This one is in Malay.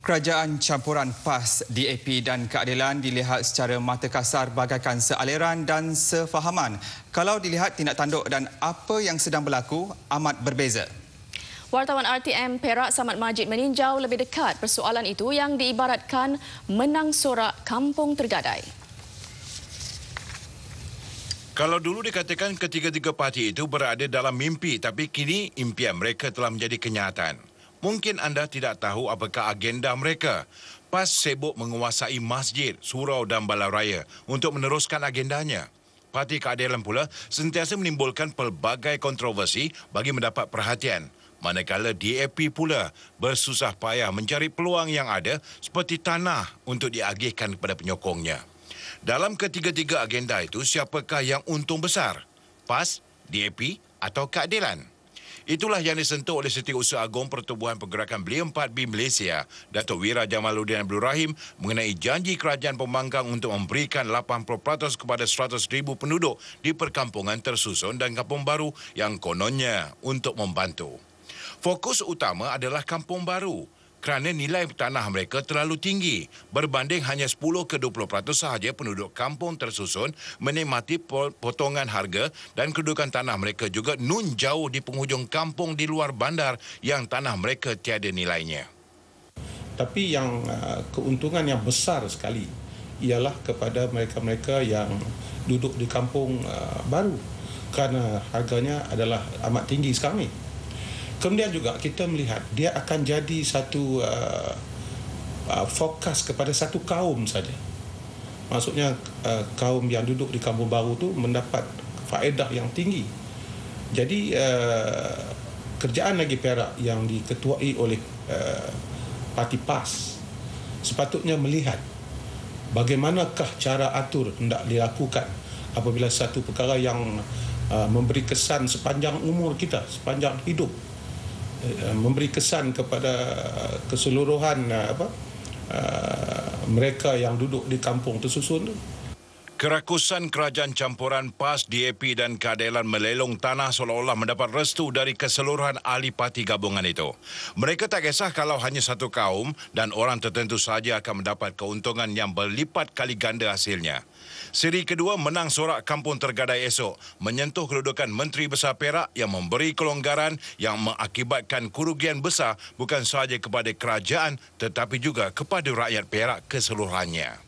Kerajaan campuran PAS, DAP dan keadilan dilihat secara mata kasar bagaikan sealiran dan sefahaman. Kalau dilihat tindak tanduk dan apa yang sedang berlaku amat berbeza. Wartawan RTM Perak Samad Majid meninjau lebih dekat persoalan itu yang diibaratkan menang sorak kampung tergadai. Kalau dulu dikatakan ketiga-tiga parti itu berada dalam mimpi, tapi kini impian mereka telah menjadi kenyataan. Mungkin anda tidak tahu apakah agenda mereka. PAS sibuk menguasai masjid, surau dan balai raya untuk meneruskan agendanya. Parti Keadilan pula sentiasa menimbulkan pelbagai kontroversi bagi mendapat perhatian. Manakala DAP pula bersusah payah mencari peluang yang ada seperti tanah untuk diagihkan kepada penyokongnya. Dalam ketiga-tiga agenda itu, siapakah yang untung besar? PAS, DAP atau Keadilan? Itulah yang disentuh oleh Setiausaha Agung Pertubuhan Pergerakan Belia 4B Malaysia, Datuk Wira Jamaluddin Abdul Rahim, mengenai janji kerajaan pembangkang untuk memberikan 80% kepada 100,000 penduduk di perkampungan tersusun dan kampung baru yang kononnya untuk membantu. Fokus utama adalah kampung baru kerana nilai tanah mereka terlalu tinggi berbanding hanya 10 ke 20% sahaja penduduk kampung tersusun menikmati potongan harga dan kedudukan tanah mereka juga nun jauh di penghujung kampung di luar bandar yang tanah mereka tiada nilainya. Tapi yang keuntungan yang besar sekali ialah kepada mereka-mereka yang duduk di kampung baru kerana harganya adalah amat tinggi sekarang ni. Kemudian juga kita melihat dia akan jadi satu fokus kepada satu kaum saja. Maksudnya kaum yang duduk di kampung baru tu mendapat faedah yang tinggi. Jadi kerjaan lagi Perak yang diketuai oleh parti PAS sepatutnya melihat bagaimanakah cara atur hendak dilakukan apabila satu perkara yang memberi kesan sepanjang umur kita, sepanjang hidup, memberi kesan kepada keseluruhan mereka yang duduk di kampung tersusun. Kerakusan kerajaan campuran PAS, DAP dan Keadilan melelong tanah seolah-olah mendapat restu dari keseluruhan ahli parti gabungan itu. Mereka tak kisah kalau hanya satu kaum dan orang tertentu sahaja akan mendapat keuntungan yang berlipat kali ganda hasilnya. Siri kedua menang sorak kampung tergadai esok menyentuh kedudukan Menteri Besar Perak yang memberi kelonggaran yang mengakibatkan kerugian besar bukan sahaja kepada kerajaan tetapi juga kepada rakyat Perak keseluruhannya.